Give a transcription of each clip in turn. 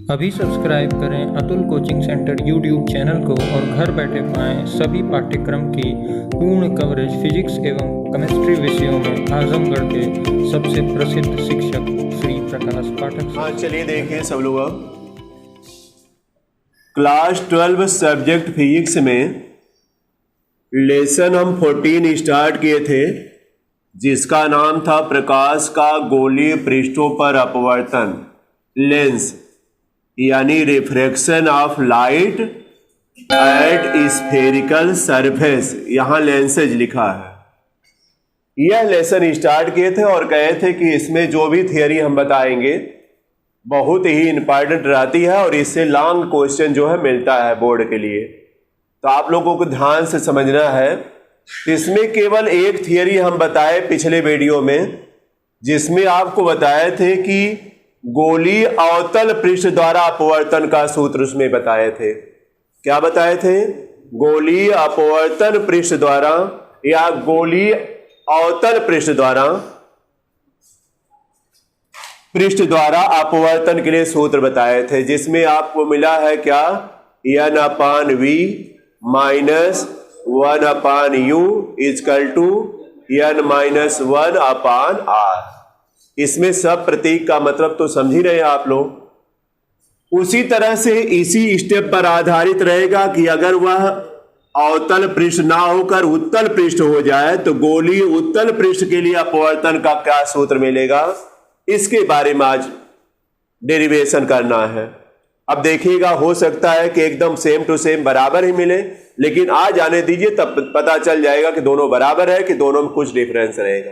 अभी सब्सक्राइब करें Atul coaching centre YouTube channel को और घर बैठे पाएं सभी पाठ्यक्रम की पूर्ण कवरेज फिजिक्स एवं केमिस्ट्री विषयों में आजमगढ़ के सबसे प्रसिद्ध शिक्षक श्री प्रकाश पाठक। हाँ चलिए देखें सब लोग, क्लास 12 सब्जेक्ट फिजिक्स में लेसन हम 14 स्टार्ट किए थे, जिसका नाम था प्रकाश का गोलीय पृष्ठों पर अपवर्तन, लेंस यानी refraction of light at spherical surface. यहां लेंसेज लिखा है। यह लेसन स्टार्ट किए थे और कहे थे कि इसमें जो भी थियरी हम बताएंगे बहुत ही इंपॉर्टेंट रहती है और इससे लॉन्ग क्वेश्चन जो है मिलता है बोर्ड के लिए, तो आप लोगों को ध्यान से समझना है। इसमें केवल एक थियरी हम बताए पिछले वीडियो में, जिसमें आपको बताए थे कि गोलीय अवतल पृष्ठ द्वारा अपवर्तन का सूत्र उसमें बताए थे। क्या बताए थे? गोलीय अपवर्तन पृष्ठ द्वारा या गोलीय अवतल पृष्ठ द्वारा अपवर्तन के लिए सूत्र बताए थे, जिसमें आपको मिला है क्या? n/v minus 1/u is equal to n-1/r। इसमें सब प्रतीक का मतलब तो समझ ही रहे आप लोग। उसी तरह से इसी स्टेप पर आधारित रहेगा कि अगर वह अवतल पृष्ठ ना होकर उत्तल पृष्ठ हो जाए तो गोलीय उत्तल पृष्ठ के लिए अपवर्तन का क्या सूत्र मिलेगा, इसके बारे में आज डेरिवेशन करना है। अब देखिएगा, हो सकता है कि एकदम सेम टू सेम बराबर ही मिले, लेकिन आज आने दीजिए तब पता चल जाएगा कि दोनों बराबर है कि दोनों में कुछ डिफरेंस रहेगा।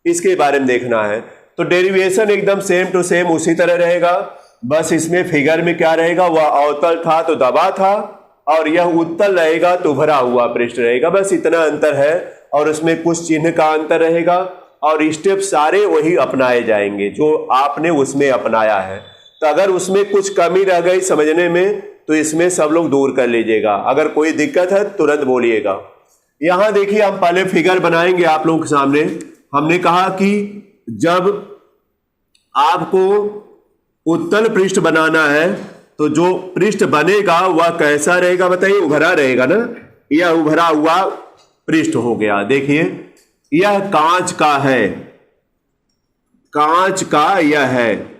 इसके बारे में देखना है। तो डेरिवेशन एकदम सेम टू सेम उसी तरह रहेगा, बस इसमें फिगर में क्या रहेगा, वह अवतल था तो दबा था और यह उत्तल रहेगा तो उभरा हुआ पृष्ठ रहेगा, बस इतना अंतर है। और उसमें कुछ चिन्ह का अंतर रहेगा और स्टेप सारे वही अपनाए जाएंगे जो आपने उसमें अपनाया है। तो अगर उसमें कुछ कमी रह गई समझने में तो इसमें सब लोग दूर कर लीजिएगा। अगर कोई दिक्कत है तुरंत बोलिएगा। यहां देखिए, हम पहले फिगर बनाएंगे आप लोगों के सामने। हमने कहा कि जब आपको उत्तल पृष्ठ बनाना है तो जो पृष्ठ बनेगा वह कैसा रहेगा बताइए? उभरा रहेगा ना। यह उभरा हुआ पृष्ठ हो गया। देखिए, यह कांच का है, कांच का यह है।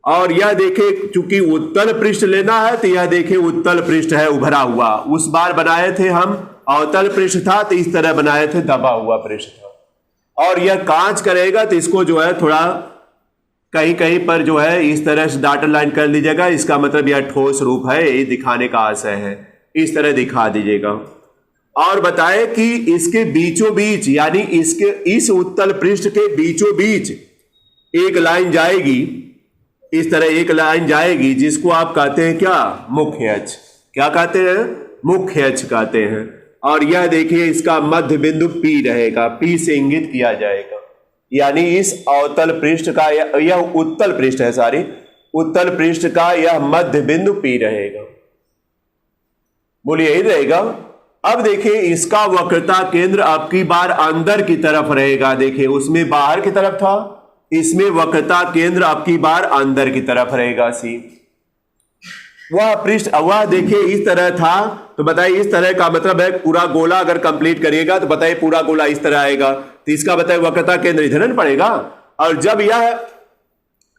और यह देखिए, चूंकि उत्तल पृष्ठ लेना है तो यह देखिए उत्तल पृष्ठ है उभरा हुआ। उस बार बनाए थे हम अवतल पृष्ठ था तो इस तरह बनाए थे, दबा हुआ पृष्ठ था। और यह कांच करेगा तो इसको जो है थोड़ा कहीं कहीं पर जो है इस तरह से डॉटेड लाइन कर लीजिएगा। इसका मतलब यह ठोस रूप है, ये दिखाने का आशय है। इस तरह दिखा दीजिएगा। और बताए कि इसके बीचों बीच यानी इसके इस उत्तल पृष्ठ के बीचों बीच एक लाइन जाएगी, इस तरह एक लाइन जाएगी, जिसको आप कहते हैं क्या? मुख्य अक्ष। क्या कहते हैं? मुख्य अक्ष कहते हैं। और यह देखिए, इसका मध्य बिंदु P रहेगा, P से इंगित किया जाएगा। यानी इस अवतल पृष्ठ का यह उत्तल पृष्ठ है, उत्तल पृष्ठ का यह मध्य बिंदु P रहेगा। बोलिए, यही रहेगा। अब देखिए, इसका वक्रता केंद्र अब की बार अंदर की तरफ रहेगा। देखिए, उसमें बाहर की तरफ था, इसमें वक्रता केंद्र अब की बार अंदर की तरफ रहेगा। सी वह पृष्ठ वह देखिए इस तरह था, तो बताइए इस तरह का मतलब है पूरा गोला अगर कंप्लीट करिएगा तो बताइए पूरा गोला इस तरह आएगा, तो इसका बताइए वक्रता केंद्र इधर न पड़ेगा। और जब यह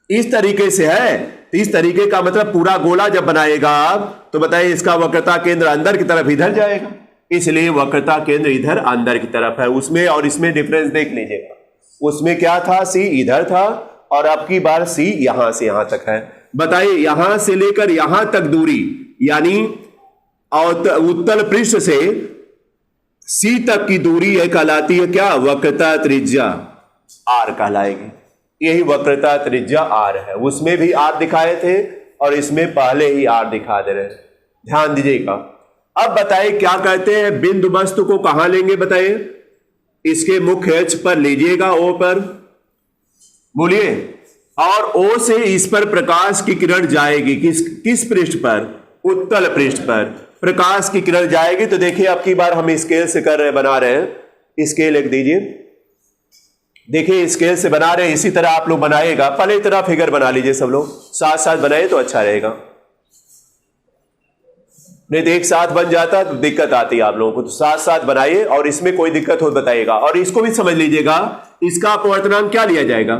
इस तरीके से है तो इस तरीके का मतलब पूरा गोला जब बनाएगा आप तो बताइए इसका वक्रता केंद्र अंदर की तरफ इधर जाएगा, इसलिए वक्रता केंद्र इधर अंदर की तरफ है। उसमें और इसमें डिफरेंस देख लीजिएगा। उसमें क्या था? सी इधर था और अब की बार सी यहां से यहां तक है। बताइए, यहां से लेकर यहां तक दूरी यानी उत्तल पृष्ठ से सी तक की दूरी यह कहलाती है क्या? वक्रता त्रिज्या आर कहलाएगी। यही वक्रता त्रिज्या आर है। उसमें भी आर दिखाए थे और इसमें पहले ही आर दिखा दे रहे हैं, ध्यान दीजिएगा। अब बताइए क्या कहते हैं? बिंदु वस्तु को कहां लेंगे बताइए? इसके मुख्य अक्ष पर लीजिएगा, ओ पर। बोलिए, और ओ से इस पर प्रकाश की किरण जाएगी। किस पृष्ठ पर? उत्तल पृष्ठ पर प्रकाश की किरण जाएगी। तो देखिए, अब की बार हम स्केल से कर रहे बना रहे हैं। स्केल लिख दीजिए। देखिए स्केल से बना रहे हैं, इसी तरह आप लोग बनाएगा। पहले इतना फिगर बना लीजिए सब लोग, साथ साथ बनाए तो अच्छा रहेगा, नहीं तो एक साथ बन जाता तो दिक्कत आती है आप लोगों को। तो साथ साथ बनाइए और इसमें कोई दिक्कत हो बताइएगा। और इसको भी समझ लीजिएगा, इसका अपवर्तनांक क्या लिया जाएगा,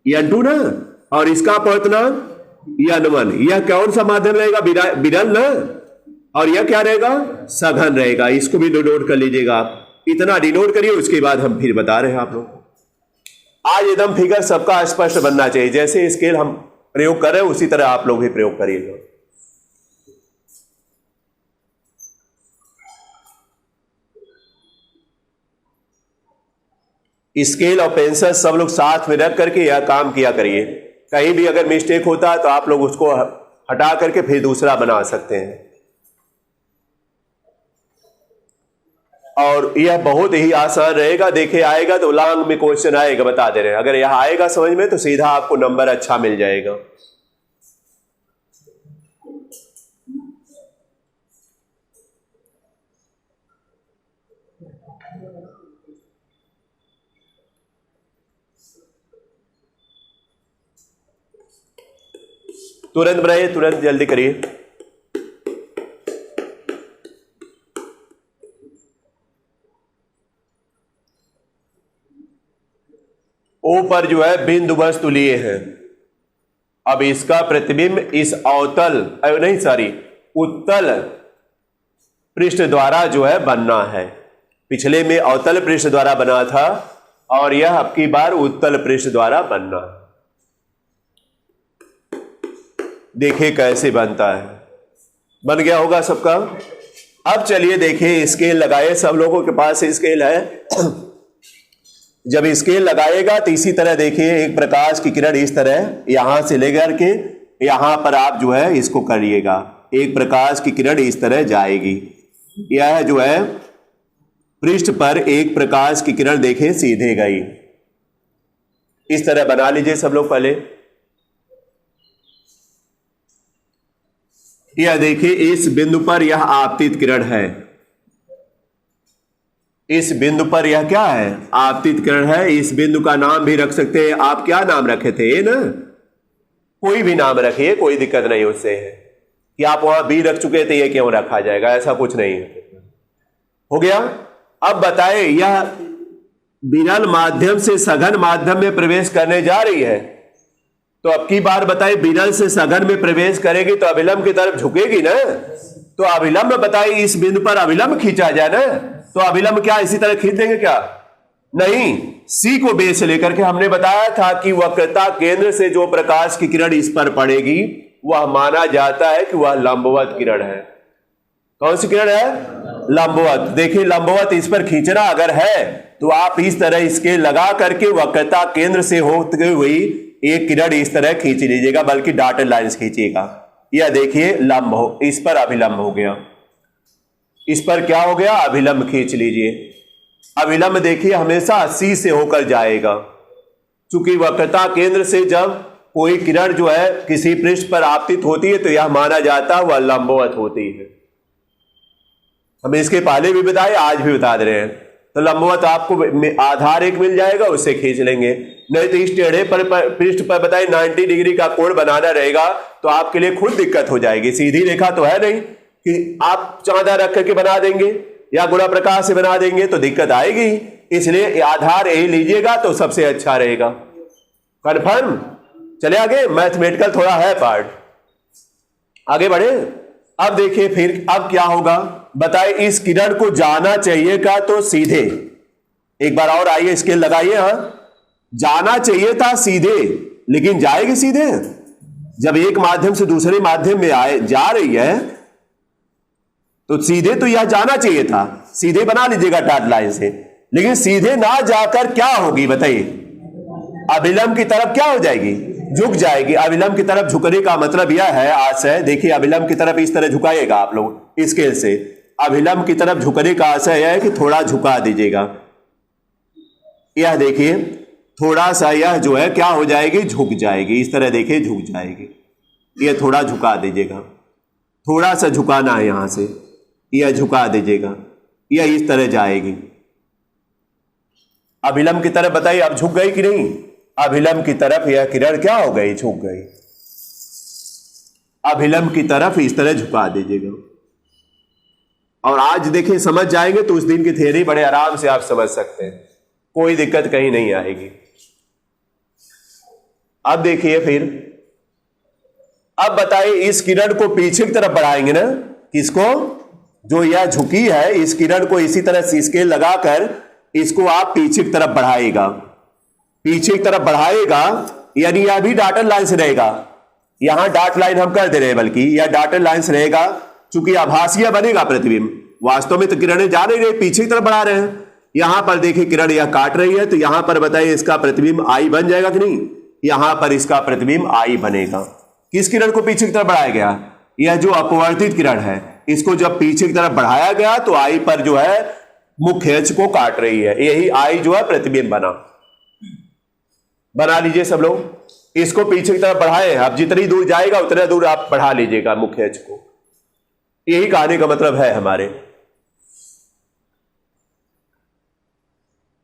n2 ना, और इसका अपवर्तनांक n1। यह कौन सा माध्यम रहेगा, विरल ना, और यह क्या रहेगा, सघन रहेगा। इसको भी डिनोट कर लीजिएगा आप, इतना डिनोट करिए, उसके बाद हम फिर बता रहे हैं आप लोग। आज एकदम फिगर सबका स्पष्ट बनना चाहिए, जैसे स्केल हम प्रयोग कर रहे हैं उसी तरह आप लोग भी प्रयोग करिएगा। स्केल और पेंसिल सब लोग साथ में रख करके यह काम किया करिए। कहीं भी अगर मिस्टेक होता है तो आप लोग उसको हटा करके फिर दूसरा बना सकते हैं। और यह बहुत ही आसान रहेगा। देखिए आएगा तो लॉन्ग में क्वेश्चन आएगा, बता दे रहे हैं। अगर यह आएगा समझ में तो सीधा आपको नंबर अच्छा मिल जाएगा। तुरंत बनाइए, तुरंत जल्दी करिए। ऊपर जो है बिंदु वस्तु लिए हैं, अब इसका प्रतिबिंब इस अवतल नहीं सॉरी उत्तल पृष्ठ द्वारा जो है बनना है। पिछले में अवतल पृष्ठ द्वारा बना था और यह अब की बार उत्तल पृष्ठ द्वारा बनना है। देखिए कैसे बनता है, बन गया होगा सबका। अब चलिए देखिए स्केल लगाए, सब लोगों के पास स्केल है। जब स्केल लगाएगा तो इसी तरह देखिए एक प्रकाश की किरण इस तरह यहां से लेकर के यहां पर आप जो है इसको करिएगा। एक प्रकाश की किरण इस तरह जाएगी, यह जो है पृष्ठ पर एक प्रकाश की किरण देखिए सीधे गई। इस तरह बना लीजिए सब लोग पहले। यह देखिए इस बिंदु पर यह आपतित किरण है, इस बिंदु पर यह क्या है, आपतित किरण है। इस बिंदु का नाम भी रख सकते हैं आप, क्या नाम रखे थे, ए ना, कोई भी नाम रखिए, कोई दिक्कत नहीं उससे है कि आप वहां बी रख चुके थे ये क्यों रखा जाएगा, ऐसा कुछ नहीं है। हो गया। अब बताए यह विरल माध्यम से सघन माध्यम में प्रवेश करने जा रही है, तो अब की बार बताइए विरल से सघन में प्रवेश करेगी तो अभिलंब की तरफ झुकेगी ना। तो अभिलंब बताइए इस बिंदु पर अभिलंब खींचा जाए ना, तो अभिलंब क्या इसी तरह खींच देंगे क्या, नहीं। सी को बेस लेकर के हमने बताया था कि वक्रता केंद्र से जो प्रकाश की किरण इस पर पड़ेगी वह माना जाता है कि वह लंबवत किरण है। कौन सी किरण है, लंबवत। देखिए लंबवत इस पर खींचना अगर है तो आप इस तरह इसके लगा करके वक्रता केंद्र से होते हुई एक किरण इस तरह खींच लीजिएगा, बल्कि डॉटेड लाइंस खींचिएगा। यह देखिए लंब हो, इस पर अभिलंब हो गया, इस पर क्या हो गया, अभिलंब खींच लीजिए। अभिलंब देखिए हमेशा सी से होकर जाएगा, चूंकि वक्रता केंद्र से जब कोई किरण जो है किसी पृष्ठ पर आपतित होती है तो यह माना जाता है वह लंबवत होती है। हम इसके पहले भी बताए, आज भी बता दे रहे हैं। तो लंबवत आपको आधार एक मिल जाएगा, उससे खींच लेंगे। नहीं तो इस टेढ़े पर पृष्ठ पर बताए 90 डिग्री का कोण बनाना रहेगा तो आपके लिए खुद दिक्कत हो जाएगी। सीधी रेखा तो है नहीं कि आप चांदा रख करके बना देंगे या गुणा प्रकाश से बना देंगे, तो दिक्कत आएगी। इसलिए आधार यही लीजिएगा तो सबसे अच्छा रहेगा। कन्फर्म। चले आगे, मैथमेटिकल थोड़ा है पार्ट, आगे बढ़े। अब देखिए फिर अब क्या होगा, बताइए इस किरण को जाना चाहिए का, तो सीधे एक बार और आइए स्केल लगाइए। हाँ, जाना चाहिए था सीधे, लेकिन जाएगी सीधे। जब एक माध्यम से दूसरे माध्यम में जा रही है तो सीधे तो यह जाना चाहिए था, सीधे बना लीजिएगा डॉट लाइन से। लेकिन सीधे ना जाकर क्या होगी बताइए, अभिलंब की तरफ क्या हो जाएगी, झुक जाएगी। अभिलंब की तरफ झुकने का मतलब यह है आशय, देखिए अभिलंब की तरफ इस तरह झुकाइएगा आप लोग स्केल से। अभिलंब की तरफ झुकने का आशय यह है कि थोड़ा झुका दीजिएगा। यह देखिए थोड़ा सा यह जो है क्या हो जाएगी, झुक जाएगी। इस तरह देखिए झुक जाएगी, यह थोड़ा झुका दीजिएगा, थोड़ा सा झुकाना है यहां से, यह झुका दीजिएगा, यह इस तरह जाएगी। अभिलंब की तरफ बताइए, अब झुक गई कि नहीं? अभिलंब की तरफ यह किरण क्या हो गई? झुक गई। अभिलंब की तरफ इस तरह झुका दीजिएगा। और आज देखिए समझ जाएंगे तो उस दिन की थ्योरी बड़े आराम से आप समझ सकते हैं, कोई दिक्कत कहीं नहीं आएगी। अब देखिए फिर, अब बताइए इस किरण को पीछे की तरफ बढ़ाएंगे ना, किसको? जो यह झुकी है इस किरण को इसी तरह स्केल लगाकर इसको आप पीछे की तरफ बढ़ाएगा। पीछे की तरफ बढ़ाएगा यानी यह भी डॉटेड लाइन से रहेगा। यहां डॉट लाइन हम कर दे रहे हैं, बल्कि यह डॉटेड लाइन से रहेगा, चूंकि आभासीय बनेगा प्रतिबिंब। वास्तव में तो किरणें जा नहीं रही, पीछे की तरफ बढ़ा रहे हैं। यहां पर देखिए किरण यह काट रही है, तो यहां पर बताइए इसका प्रतिबिंब आई बन जाएगा कि नहीं? यहां पर इसका प्रतिबिंब आई बनेगा। किस किरण को पीछे की तरफ बढ़ाया गया? यह जो अपवर्तित किरण है, इसको जब पीछे की तरफ बढ़ाया गया तो आई पर जो है मुख्य अक्ष को काट रही है, यही आई जो है प्रतिबिंब बना लीजिए सब लोग। इसको पीछे की तरफ बढ़ाए, अब जितनी दूर जाएगा उतना दूर आप बढ़ा लीजिएगा मुख्य अक्ष को। यही कहने का मतलब है हमारे।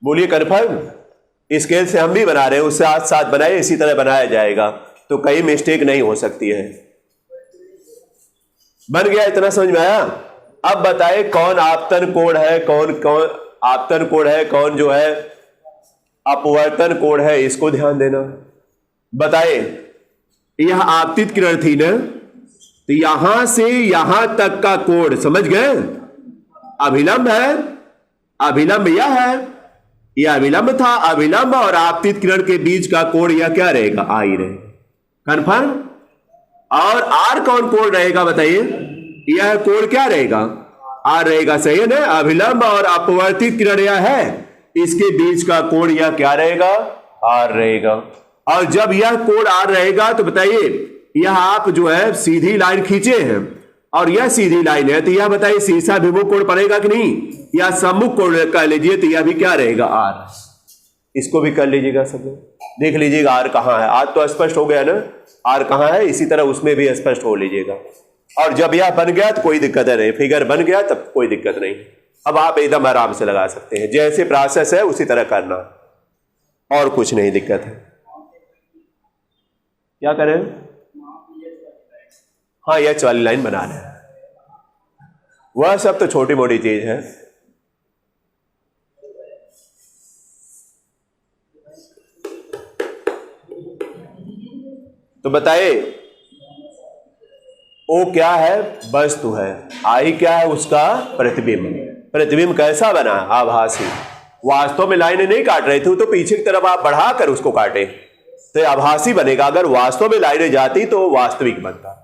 बोलिए कन्फर्म? स्केल से हम भी बना रहे हैं, उससे साथ साथ बनाए, इसी तरह बनाया जाएगा तो कहीं मिस्टेक नहीं हो सकती है। बन गया? इतना समझ में आया? अब बताए कौन आपतन कोण है, कौन कौन आपतन कोण है, कौन जो है अपवर्तन कोण है, इसको ध्यान देना। बताए यह आपतित किरण थी ना, तो यहां से यहां तक का कोण समझ गए? अभिलंब है, अभिलंब यह है, यह अभिलंब था। अभिलंब और आपतित किरण के बीच का कोण यह क्या रहेगा? आई रहेगा। कन्फर्म? और आर कौन कोण रहेगा बताइए? यह कोण क्या रहेगा? आर रहेगा। सही है ना? अभिलंब और अपवर्तित किरण यह है, इसके बीच का कोण यह क्या रहेगा? आर रहेगा। और जब यह कोण आर रहेगा तो बताइए यह आप जो है सीधी लाइन खींचे हैं और यह सीधी लाइन है, तो यह बताइए शीर्षाभिमुख कोण पड़ेगा कि नहीं? या सम्मुख कोण कर लीजिए तो यह भी क्या रहेगा? आर। इसको भी कर लीजिएगा सब लोग, देख लीजिएगा आर कहां है। आज तो स्पष्ट हो गया ना आर कहां है, इसी तरह उसमें भी स्पष्ट हो लीजिएगा। और जब यह बन गया तो कोई दिक्कत नहीं, फिगर बन गया तब कोई दिक्कत नहीं। अब आप एकदम आराम से लगा सकते हैं, जैसे प्रोसेस है उसी तरह करना, और कुछ नहीं दिक्कत है। क्या करें? हाँ, यह वाली लाइन बना रहे हैं, वह सब तो छोटी मोटी चीज है। तो बताइए ओ क्या है? वस्तु है। आई क्या है? उसका प्रतिबिंब। प्रतिबिंब कैसा बना? आभासी। वास्तव में लाइनें नहीं काट रही थी, तो पीछे की तरफ आप बढ़ाकर उसको काटे तो आभासी बनेगा। अगर वास्तव में लाइनें जाती तो वास्तविक बनता।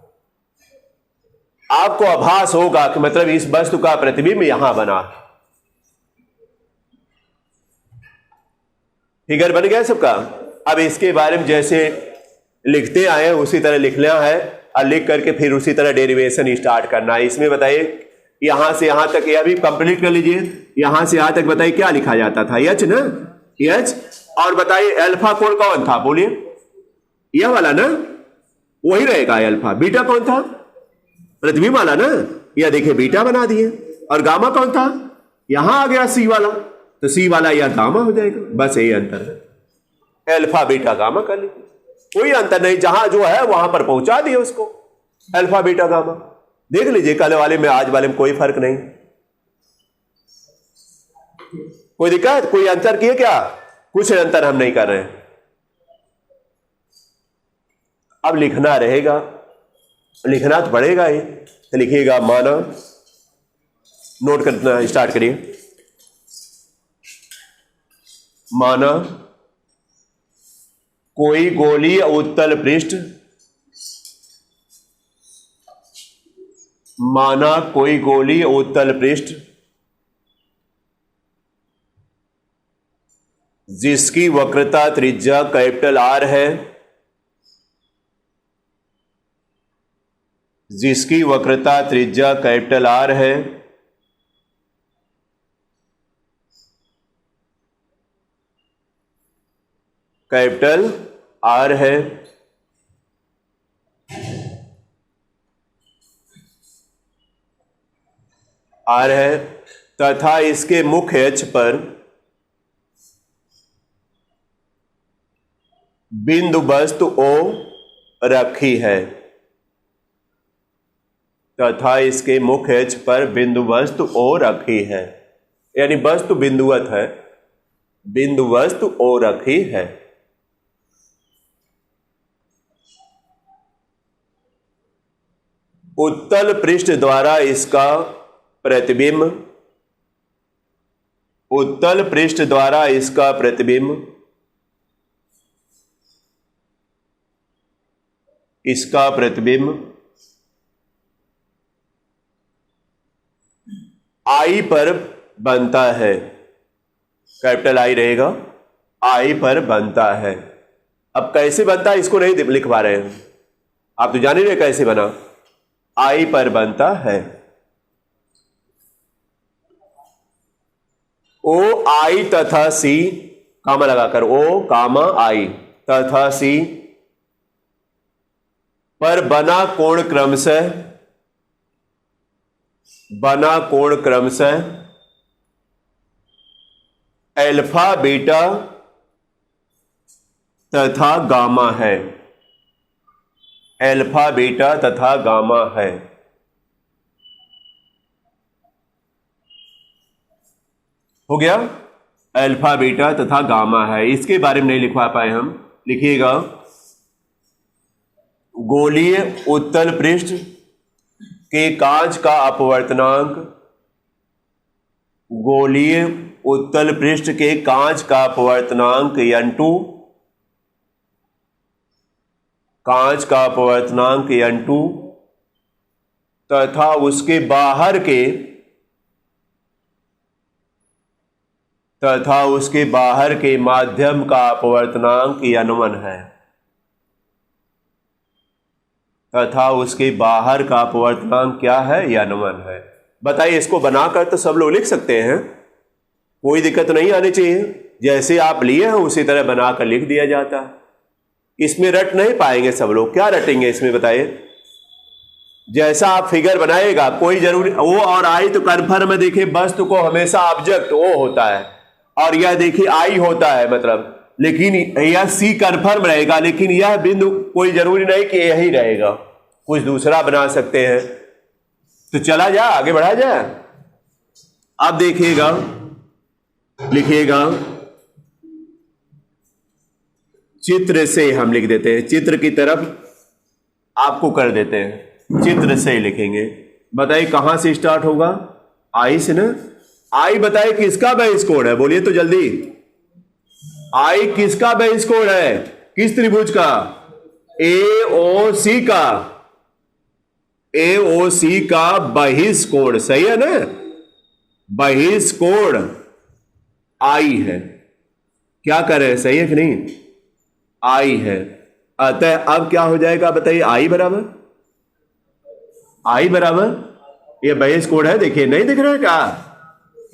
आपको आभास होगा कि मतलब इस वस्तु का प्रतिबिंब यहां बना। फिगर बन गया सबका? अब इसके बारे में जैसे लिखते आए उसी तरह लिखना है, और लिख करके फिर उसी तरह डेरिवेशन स्टार्ट करना है। इसमें बताइए यहां से यहां तक, यह भी कंप्लीट कर लीजिए। यहां से यहां तक बताइए क्या लिखा जाता था? एच ना, एच। और बताइए अल्फा कोण कौन था? बोलिए, यह वाला ना, वही रहेगा अल्फा। बीटा कौन था? प्रतिबिंब वाला ना, यह देखिए बीटा बना दिए। और गामा कौन था? यहां आ गया सी वाला, तो सी वाला यह गामा हो जाएगा। बस यही अंतर है, अल्फा बीटा गामा कर लीजिए, कोई अंतर नहीं। जहां जो है वहां पर पहुंचा दिए उसको, अल्फा बीटा गामा। देख लीजिए कल वाले में आज वाले में कोई फर्क नहीं। कोई दिक्कत? कोई अंतर किए क्या? कुछ अंतर हम नहीं कर रहे हैं। अब लिखना रहेगा, लिखना तो पड़ेगा ही, तो लिखिएगा माना, नोट करना स्टार्ट करिए। माना कोई गोलीय उत्तल पृष्ठ, माना कोई गोलीय उत्तल पृष्ठ जिसकी वक्रता त्रिज्या कैपिटल आर है, जिसकी वक्रता त्रिज्या कैपिटल आर है, कैपिटल आर है, आर है, तथा इसके मुख्य अक्ष पर बिंदु वस्तु O रखी है तथा इसके मुख्य अक्ष पर बिंदु वस्तु O रखी है, यानी वस्तु बिंदुवत है, बिंदु वस्तु O रखी है। उत्तल पृष्ठ द्वारा इसका प्रतिबिंब, उत्तल पृष्ठ द्वारा इसका प्रतिबिंब इसका प्रतिबिंब I पर बनता है, कैपिटल I रहेगा, I पर बनता है। अब कैसे बनता है इसको नहीं लिख पा रहे हैं, आप तो जान ही रहे कैसे बना। I पर बनता है, O I तथा C कामा लगाकर O कामा I तथा C पर बना कोण क्रमशः अल्फा बीटा तथा गामा है, अल्फा बीटा तथा गामा है। हो गया, अल्फा बीटा तथा गामा है। इसके बारे में नहीं लिखवा पाए हम, लिखिएगा गोलीय उत्तल पृष्ठ के कांच का अपवर्तनांक, गोलीय उत्तल पृष्ठ के कांच का अपवर्तनांक n2, कांच का अपवर्तनांक n2 तथा उसके बाहर के माध्यम का अपवर्तनांक n1 है, तथा उसके बाहर का अपवर्तनांक क्या है, n1 है। बताइए, इसको बनाकर तो सब लोग लिख सकते हैं, कोई दिक्कत नहीं आनी चाहिए, जैसे आप लिए हैं उसी तरह बनाकर लिख दिया जाता है। इसमें रट नहीं पाएंगे सब लोग, क्या रटेंगे इसमें बताइए। जैसा आप फिगर बनाएगा कोई जरूरी O और I तो कन्फर्म है, देखिए वस्तु को हमेशा ऑब्जेक्ट O होता है और यह देखिए I होता है, मतलब, लेकिन यह C कन्फर्म रहेगा, लेकिन यह बिंदु कोई जरूरी नहीं कि यही रहेगा, कुछ दूसरा बना सकते हैं। तो चला जा, आगे बढ़ा जाए। अब देखिएगा, लिखिएगा चित्र से, हम लिख देते हैं, चित्र की तरफ आपको कर देते हैं, चित्र से लिखेंगे। बताइए कहां से स्टार्ट होगा, I से ना। I बताइए किसका बेस कोण है, बोलिए तो जल्दी। I किसका बेस कोण है, किस त्रिभुज का, AOC का, AOC का बहिष कोण, सही है ना, बहिष कोण I है। क्या करें, सही है कि नहीं, I है। अतः अब क्या हो जाएगा बताइए, I बराबर ये बहिष कोण है, देखिए नहीं दिख रहा है क्या,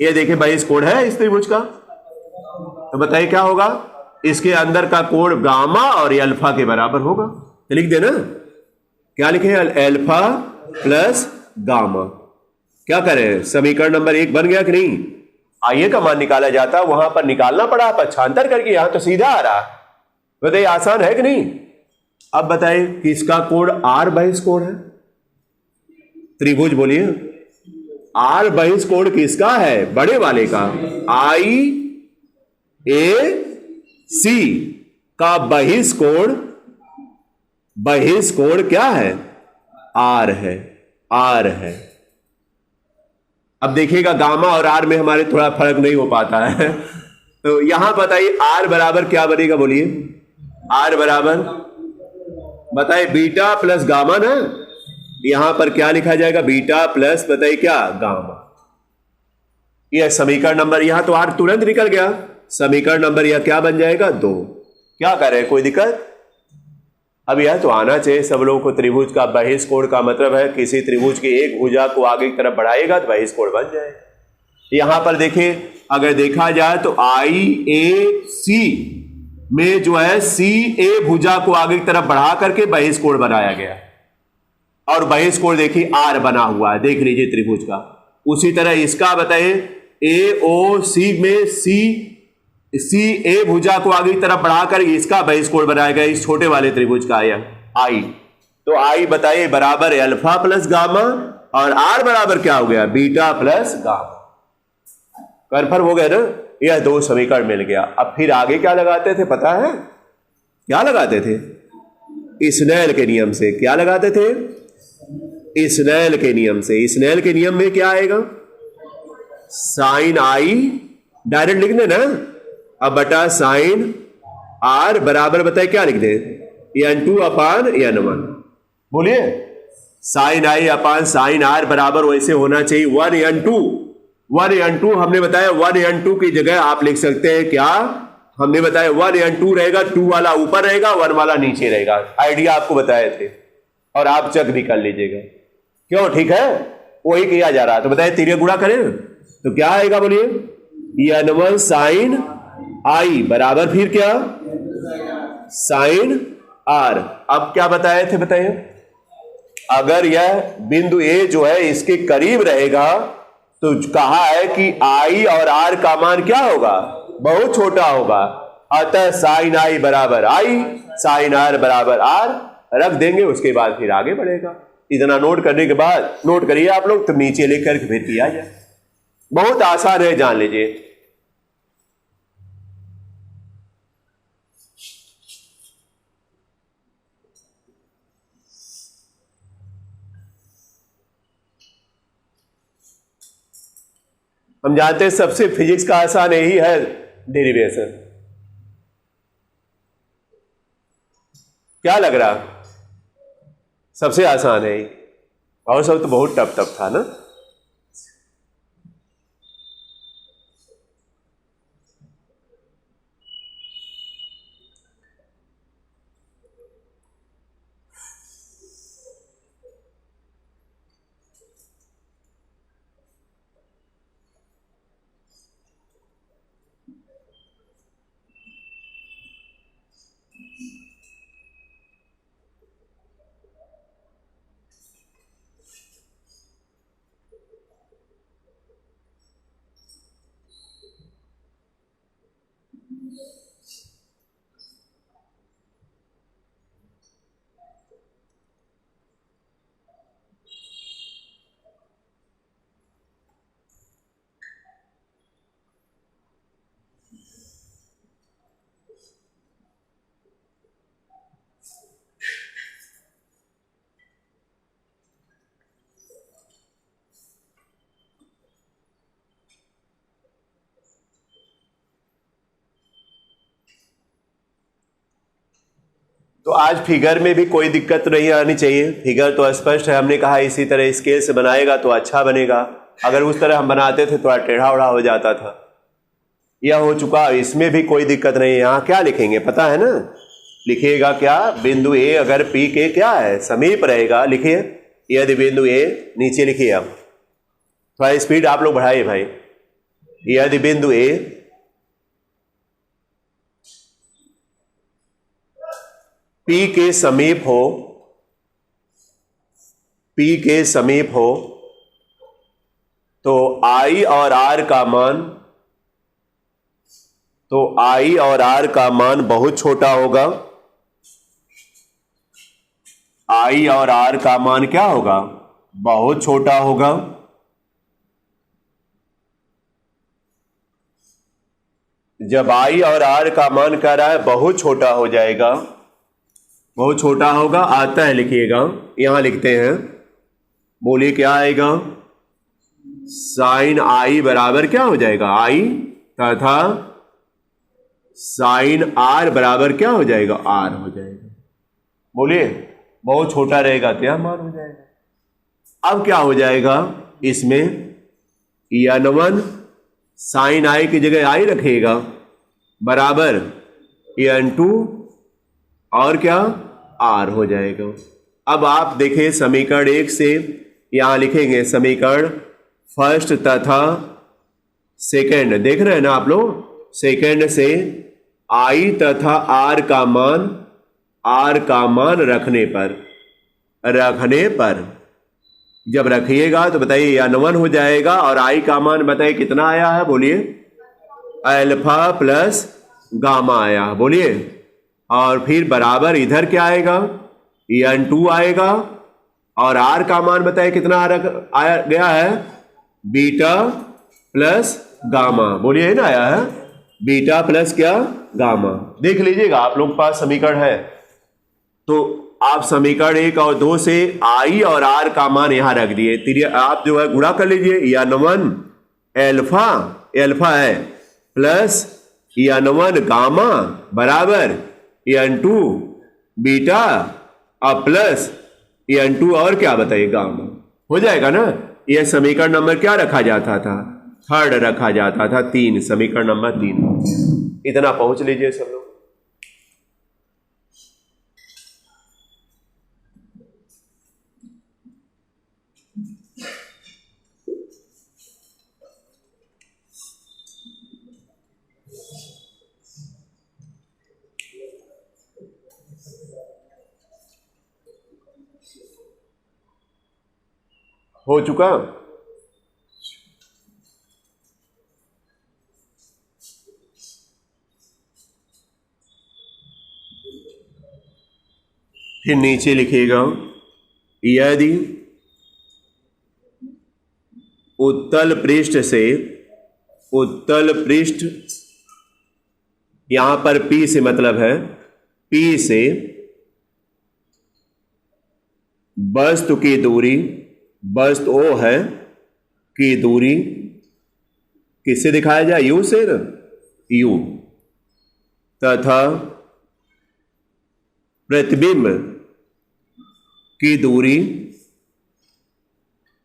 ये देखिए बहिष कोण है इस त्रिभुज का। तो बताइए क्या होगा, इसके अंदर का कोण गामा और ये अल्फा के बराबर होगा। तो लिख देना, क्या लिखे, अल्फा प्लस गामा। क्या करें, समीकरण नंबर 1 बन गया कि नहीं। आइए का मान निकाला जाता, वहां पर निकालना पड़ा पक्षांतर करके, यहां तो सीधा आ रहा। बताइए आसान है कि नहीं। अब बताइए किसका कोण R बहिष कोण है, त्रिभुज बोलिए, R बहिष कोण किसका है, बड़े वाले का, IAC का बहिष कोण क्या है, R है। अब देखिएगा गामा और R में हमारे थोड़ा फर्क नहीं हो पाता है, तो यहां बताइए R बराबर क्या बनेगा, बोलिए। R बराबर बताइए बीटा प्लस गामा ना, यहां पर क्या लिखा जाएगा, बीटा प्लस बताइए क्या, गामा। यह समीकरण नंबर, यहां तो R तुरंत निकल गया, समीकरण नंबर यह क्या बन जाएगा, 2। क्या करें, कोई दिक्कत। अब यह तो आना चाहिए सब लोगों को, त्रिभुज का बहिष कोण का मतलब है किसी त्रिभुज की एक भुजा को आगे की तरफ बढ़ाएगा तो बहिष कोण बन जाएगा। यहां पर देखिए, अगर देखा जाए तो IAC में जो है CA भुजा को आगे की तरफ बढ़ा करके बहिष कोण बनाया गया, और बहिष कोण देखिए R बना हुआ है, देख लीजिए त्रिभुज का। उसी तरह इसका बताइए AOC में C सी ए भुजा को आगे की तरफ बढ़ाकर इसका बहिष्कोण बनाएगा इस छोटे वाले त्रिभुज का आई। तो आई बताइए बराबर अल्फा प्लस गामा और आर बराबर क्या हो गया बीटा प्लस गामा। कन्फर्म हो गया ना, यह दो समीकरण मिल गया। अब फिर आगे क्या लगाते थे पता है, क्या लगाते थे? स्नेल के नियम से। क्या लगाते थे? स्नेल के नियम से। स्नेल के नियम में क्या आएगा? साइन आई डायरेक्ट लिख देना, अब बटा साइन आर बराबर बताए क्या लिख दे n2 अपान n1। बोलिए sine i upon sine r बराबर वैसे होना चाहिए 1n2। 1n2 हमने बताया 1n2 की जगह आप लिख सकते हैं क्या, हमने बताया 1n2 रहेगा, 2 वाला ऊपर रहेगा 1 वाला नीचे रहेगा। आइडिया आपको बताए थे और आप चेक भी कर लीजिएगा। क्यों? ठीक है, वही किया जा रहा। तो बताइए तिर्यक गुणा करें तो क्या आएगा बोलिए n1 साइन आई बराबर फिर क्या साइन आर। अब क्या बताए थे बताइए, अगर यह बिंदु ए जो है इसके करीब रहेगा तो कहा है कि आई और आर का मान क्या होगा बहुत छोटा होगा, अतः साइन आई बराबर आई साइन आर बराबर आर रख देंगे, उसके बाद फिर आगे बढ़ेगा। इतना नोट करने के बाद नोट करिए आप लोग, तो नीचे लिख करके फिर किया जाए। बहुत आसान है, जान लीजिए। हम जानते हैं सबसे फिजिक्स का आसान यही है डेरिवेशन। क्या लग रहा? सबसे आसान है, और सब तो बहुत टफ टफ था ना। तो आज फिगर में भी कोई दिक्कत नहीं आनी चाहिए, फिगर तो स्पष्ट है। हमने कहा इसी तरह स्केल से बनाएगा तो अच्छा बनेगा, अगर उस तरह हम बनाते थे थोड़ा टेढ़ा उड़ा हो जाता था। यह हो चुका, इसमें भी कोई दिक्कत नहीं है। यहाँ क्या लिखेंगे पता है ना, लिखिएगा क्या बिंदु ए अगर पी के क्या है समीप रहेगा, लिखिए यदि बिंदु ए, नीचे लिखिए आप, थोड़ा स्पीड आप लोग बढ़ाइए भाई। यदि बिंदु ए पी के समीप हो, पी के समीप हो तो आई और आर का मान, तो आई और आर का मान बहुत छोटा होगा। आई और आर का मान क्या होगा बहुत छोटा होगा। जब आई और आर का मान कह रहा है बहुत छोटा हो जाएगा, बहुत छोटा होगा, आता है लिखिएगा, यहां लिखते हैं, बोलिए क्या आएगा, साइन आई बराबर क्या हो जाएगा आई, तथा साइन आर बराबर क्या हो जाएगा आर हो जाएगा। बोलिए बहुत छोटा रहेगा तो यह मान हो जाएगा। अब क्या हो जाएगा इसमें, n1 साइन आई की जगह आई रखिएगा बराबर n2 और क्या आर हो जाएगा। अब आप देखिए समीकरण 1 से यहां लिखेंगे समीकरण फर्स्ट तथा सेकंड, देख रहे हैं ना आप लोग, सेकंड से आई तथा आर का मान रखने पर जब रखिएगा तो बताइए n1 हो जाएगा और आई का मान बताइए कितना आया है, बोलिए अल्फा प्लस गामा आया, बोलिए। और फिर बराबर इधर क्या आएगा, n2 आएगा। और r का मान बताए कितना आया गया है, बीटा प्लस गामा, बोलिए, है ना, आया है बीटा प्लस क्या, गामा। देख लीजिएगा आप लोग के पास समीकरण है तो आप समीकरण 1 और 2 से आई और आर का मान यहां रख दिए, आप जो है गुणा कर लीजिए। n1 अल्फा है प्लस n1 गामा बराबर n2 बीटा अब प्लस n2 और क्या बताइए, गामा। हो जाएगा ना। यह समीकरण नंबर क्या रखा जाता था, थर्ड रखा जाता था, 3, समीकरण नंबर 3। इतना पहुंच लीजिए सब लोग। हो चुका। फिर नीचे लिखिएगा, यदि उत्तल पृष्ठ यहां पर P से मतलब है, P से वस्तु की दूरी, वस्तु O है की दूरी किससे दिखाया जाए, U से ना, U, तथा प्रतिबिंब की दूरी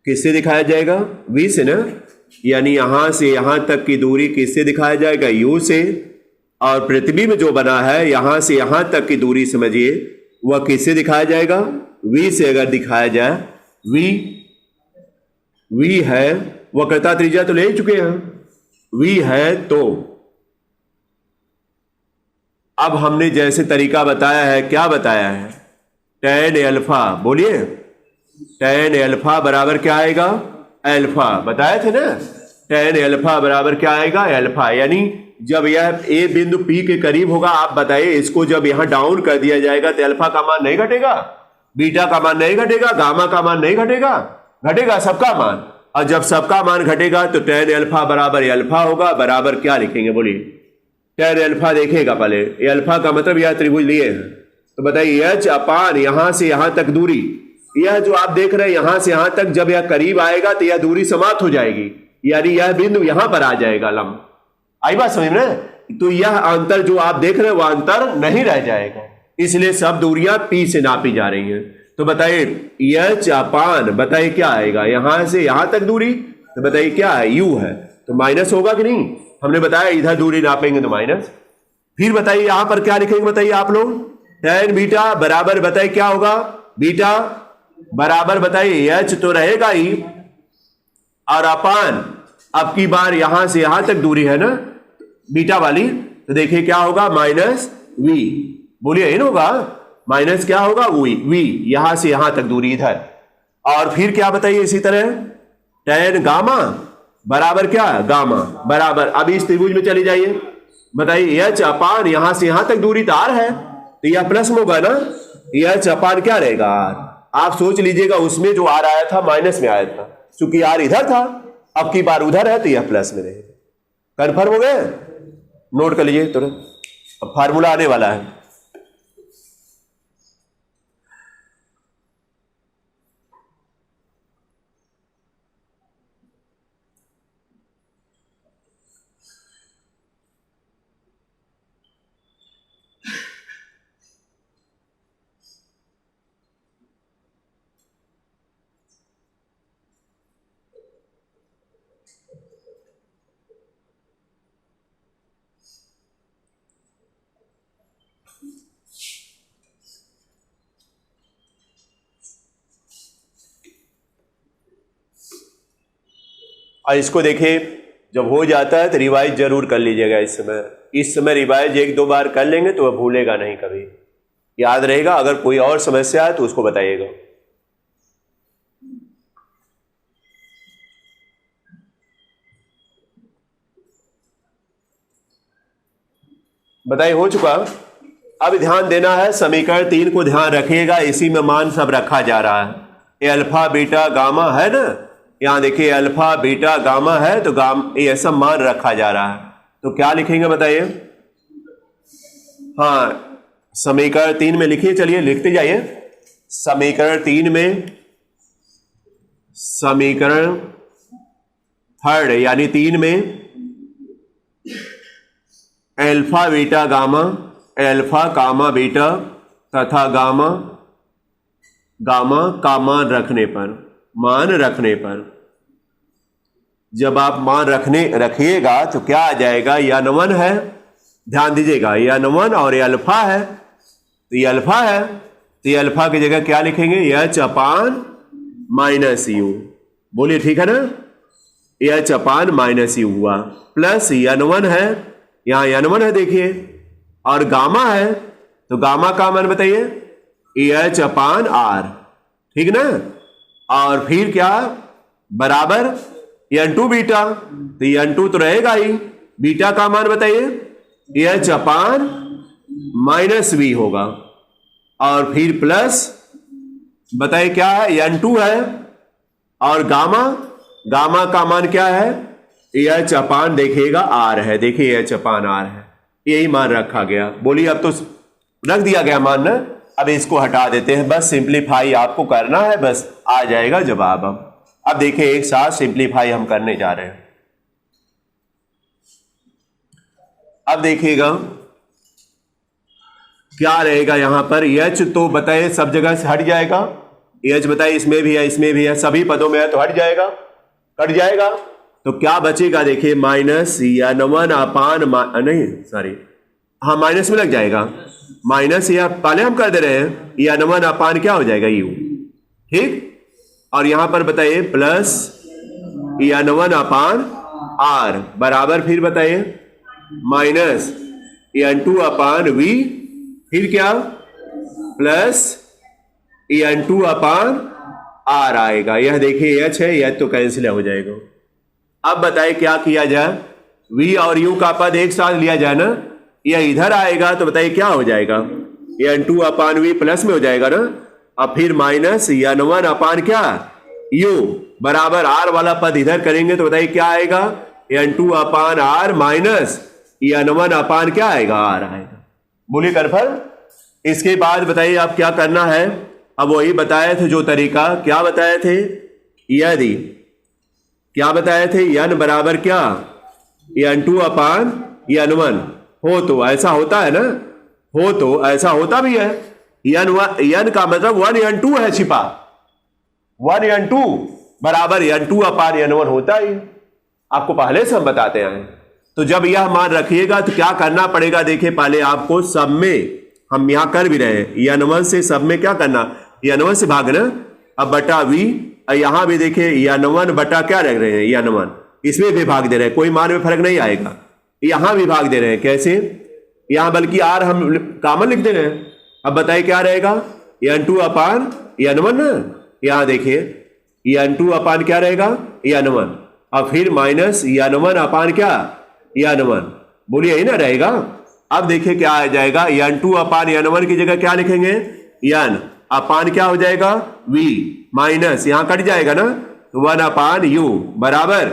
किससे दिखाया जाएगा, V से ना। यानी यहां से यहां तक की दूरी किससे दिखाया जाएगा, U से। और प्रतिबिंब जो बना है यहां से यहां तक की दूरी समझिए वह किससे दिखाया जाएगा, V से। अगर दिखाया जाए V है, वक्रता त्रिज्या तो ले ही चुके हैं, V है तो अब हमने जैसे तरीका बताया है, क्या बताया है, tan अल्फा, बोलिए, tan अल्फा बराबर क्या आएगा, अल्फा, बताए थे ना। tan अल्फा बराबर क्या आएगा, अल्फा। यानी जब यह ए बिंदु P के करीब होगा, आप बताइए, इसको जब यहां डाउन कर दिया जाएगा तो अल्फा का मान नहीं घटेगा, बीटा का मान नहीं घटेगा, गामा का मान नहीं घटेगा, घटेगा सबका मान। और जब सबका मान घटेगा तो tan अल्फा बराबर अल्फा होगा, बराबर क्या लिखेंगे, बोलिए, tan अल्फा देखेगा पहले, ये अल्फा का मतलब यह त्रिभुज लिए हैं, तो बताइए h अपान यहां से यहां तक दूरी, यह जो आप देख रहे हैं यहां से यहां तक जब यह करीब आएगा तो यह दूरी समाप्त हो जाएगी, यानी यह बिंदु यहां पर आ जाएगा लंब। आई बात समझ में। तो यह अंतर जो आप देख रहे हैं वह अंतर नहीं रह जाएगा, इसलिए सब दूरियां P से नापी जा रही हैं। तो बताइए h अपान, बताइए क्या आएगा, यहां से यहां तक दूरी, तो बताइए क्या है, U है, तो माइनस होगा कि नहीं, हमने बताया इधर दूरी नापेंगे तो माइनस। फिर बताइए यहां पर क्या लिखेंगे, बताइए आप लोग, tan बीटा बराबर, बताइए क्या होगा, बीटा बराबर, बताइए h तो रहेगा ही, और अपान अब की बार यहां से यहां तक दूरी है ना बीटा वाली, तो देखिए क्या होगा, माइनस V, बोलिए इन होगा, माइनस क्या होगा, V, यहां से यहां तक दूरी इधर। और फिर क्या बताइए इसी तरह, tan गामा बराबर क्या, गामा बराबर, अब इस त्रिभुज में चली जाइए, बताइए h अपान यहां से यहां तक दूरी तो r है, तो यह प्लस में होगा ना, h अपान क्या रहेगा, r। आप सोच लीजिएगा उसमें जो r आया था माइनस में आया था, चूंकि r इधर था, अब की बार उधर है तो यह प्लस में रहेगा। कन्फर्म हो गए, नोट कर लीजिए तुरंत, अब फार्मूला आने वाला है। और इसको देखिए, जब हो जाता है तो रिवाइज जरूर कर लीजिएगा। इस समय रिवाइज 1-2 बार कर लेंगे तो वह भूलेगा नहीं, कभी याद रहेगा। अगर कोई और समस्या है तो उसको बताइएगा। बताइए हो चुका। अब ध्यान देना है, समीकरण 3 को ध्यान रखिएगा, इसी में मान सब रखा जा रहा है। ये अल्फा बीटा गामा है ना, यहां देखिए अल्फा बीटा गामा है, तो ये सब मान रखा जा रहा है। तो क्या लिखेंगे बताइए? हाँ, समीकरण 3 में लिखिए, चलिए लिखते जाइए। समीकरण 3 में, समीकरण 3 यानी 3 में alpha beta gamma, alpha gamma beta तथा गामा गामा का मान रखने पर जब आप मान रखिएगा तो क्या आ जाएगा? ये n1 है, ध्यान दीजिएगा, ये n1 और ये अल्फा है, तो ये अल्फा है, तो ये अल्फा की जगह क्या लिखेंगे? H upon minus you. बोलिए ठीक है ना? एच अपान माइनस यू हुआ, प्लस n1 है, यहां n1 है देखिए, और गामा है, तो गामा का मान बताइए? एच अपान आर, ठीक ना? और फिर क्या बराबर n2 बीटा, तो n2 तो रहेगा ही, बीटा का मान बताइए? एच अपान माइनस वी होगा, और फिर प्लस बताइए क्या है? n2 है, और गामा का मान क्या है? एच अपान देखिएगा आर है, देखिए एच अपान आर है, यही मान रखा गया। बोलिए अब तो रख दिया गया मान ना, अब इसको हटा देते हैं, बस सिंप्लीफाई आपको करना है, बस आ जाएगा जवाब। अब देखिए एक साथ सिंप्लीफाई हम करने जा रहे हैं। अब देखिएगा क्या रहेगा यहां पर? एच तो बताइए सब जगह से हट जाएगा, एच बताइए इसमें भी है, इसमें भी है, सभी पदों में है, तो हट जाएगा, कट जाएगा, तो क्या बचेगा? देखिए माइनस n1 अपान नहीं सॉरी, हाँ माइनस में लग जाएगा, माइनस या पहले हम कर दे रहे हैं, n1 अपान क्या हो जाएगा? यू, ठीक। और यहां पर बताइए प्लस n1 अपान आर बराबर, फिर बताइए माइनस n2 अपान वी, फिर क्या प्लस n2 अपान आर आएगा। यह देखिए एच है, यह तो कैंसिल हो जाएगा। अब बताइए क्या किया जाए? v और u का पद एक साथ लिया जाए ना, यह इधर आएगा, तो बताइए क्या हो जाएगा? n2 अपान वी प्लस में हो जाएगा ना, अब फिर माइनस n1 अपान क्या u बराबर आर वाला पद इधर करेंगे, तो बताइए क्या आएगा? n2 upon R minus n1 अपान क्या आएगा? आर आएगा। बोलिए कन्फर्म। इसके बाद बताइए आप क्या करना है? अब वही बताए थे जो तरीका, क्या बताए थे? यदि क्या बताए थे? n बराबर क्या n2 अपान n1 हो तो ऐसा होता है ना, हो तो ऐसा होता भी है। n का मतलब 1 n2 है छिपा, 1 n2 बराबर n2 अपान n1 होता ही, आपको पहले से हम बताते हैं। तो जब यह मान रखिएगा तो क्या करना पड़ेगा? देखिए पहले आपको सब में, हम यहां कर भी रहे हैं, n1 से सब में क्या करना? n1 से भागना, अब बटा v, यहां भी देखिए n1 बटा क्या रख रहे हैं? n1, इसमें भी भाग दे रहे हैं, कोई मान में फर्क नहीं आएगा। यहां भी भाग दे रहे हैं, कैसे? यहां बल्कि आर हम कॉमन लिख दे रहे हैं। अब बताइए क्या रहेगा? n2 अपान n1 ना, यहां देखिए n2 अपान क्या रहेगा? n1, और फिर माइनस n1 अपान क्या? n1, बोलिए यही ना रहेगा। अब देखिए क्या आ जाएगा? n2 अपान n1 की जगह क्या लिखेंगे? n अपान क्या हो जाएगा? v माइनस यहां कट जाएगा ना, तो 1 अपान u बराबर,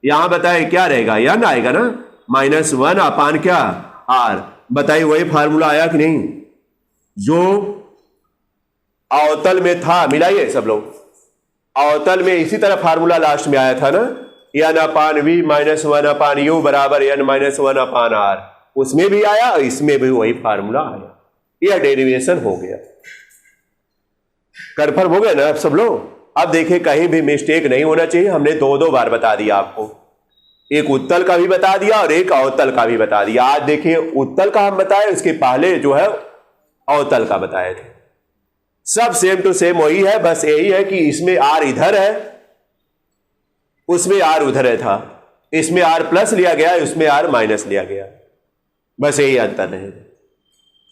यहां बताए क्या रहेगा? n आएगा ना, माइनस 1 अपान क्या? r। बताइए वही फार्मूला आया कि नहीं जो अवतल में था? मिलाइए सब लोग, अवतल में इसी तरह फार्मूला लास्ट में आया था ना, n अपान v माइनस 1 अपान u बराबर n माइनस 1 अपान r, उसमें भी आया, इसमें भी वही फार्मूला आया, यह डेरिवेशन हो गया। कन्फर्म हो गया ना सब लोग? अब देखिए कहीं भी मिस्टेक नहीं होना चाहिए, हमने दो बार बता दिया आपको, एक उत्तल का भी बता दिया और एक अवतल का भी बता दिया। आज देखिए उत्तल का हम बताए, उसके पहले जो है अवतल का बताए थे। सब सेम टू सेम वही है, बस यही है कि इसमें आर इधर है, उसमें आर उधर है था, इसमें आर प्लस लिया गया, उसमें आर माइनस लिया गया, बस यही अंतर है।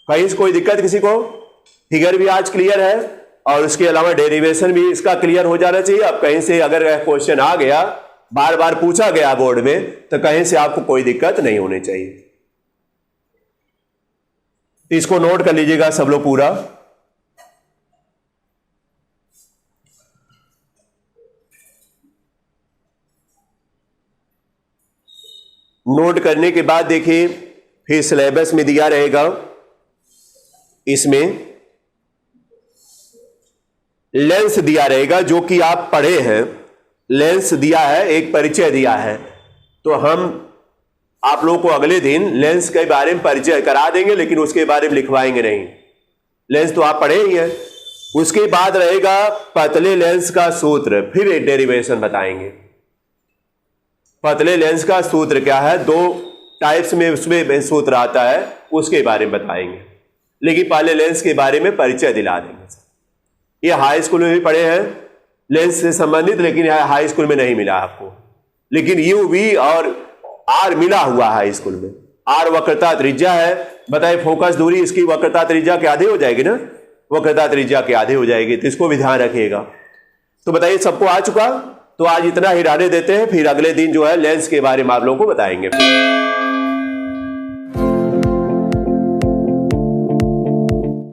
कहीं से कोई दिक्कत किसी को? फिगर भी आज क्लियर है, और उसके अलावा डेरिवेशन भी इसका क्लियर हो जाना चाहिए। अब कहीं से अगर क्वेश्चन आ गया, बार बार पूछा गया बोर्ड में, तो कहीं से आपको कोई दिक्कत नहीं होनी चाहिए। तो इसको नोट कर लीजिएगा सब लोग पूरा। नोट करने के बाद देखिए फिर सिलेबस में दिया रहेगा, इसमें लेंस दिया रहेगा जो कि आप पढ़े हैं, लेंस दिया है, एक परिचय दिया है। तो हम आप लोगों को अगले दिन लेंस के बारे में परिचय करा देंगे, लेकिन उसके बारे में लिखवाएंगे नहीं, लेंस तो आप पढ़े ही हैं। उसके बाद रहेगा पतले लेंस का सूत्र, फिर एक डेरिवेशन बताएंगे। पतले लेंस का सूत्र क्या है, दो टाइप्स में उसमें सूत्र आता है, उसके बारे में बताएंगे, लेकिन पहले लेंस के बारे में परिचय दिला देंगे। ये हाई स्कूल में भी पढ़े हैं लेंस से संबंधित, लेकिन यह हाई स्कूल में नहीं मिला आपको, लेकिन यू वी और आर मिला हुआ हाई स्कूल में। आर वक्रता त्रिज्या है, बताइए फोकस दूरी इसकी वक्रता त्रिज्या के आधे हो जाएगी ना, वक्रता त्रिज्या के आधे हो जाएगी, तो इसको भी ध्यान रखिएगा। तो बताइए सबको आ चुका, तो आज इतना ही रहने देते हैं, फिर अगले दिन जो है लेंस के बारे में आप लोगों को बताएंगे।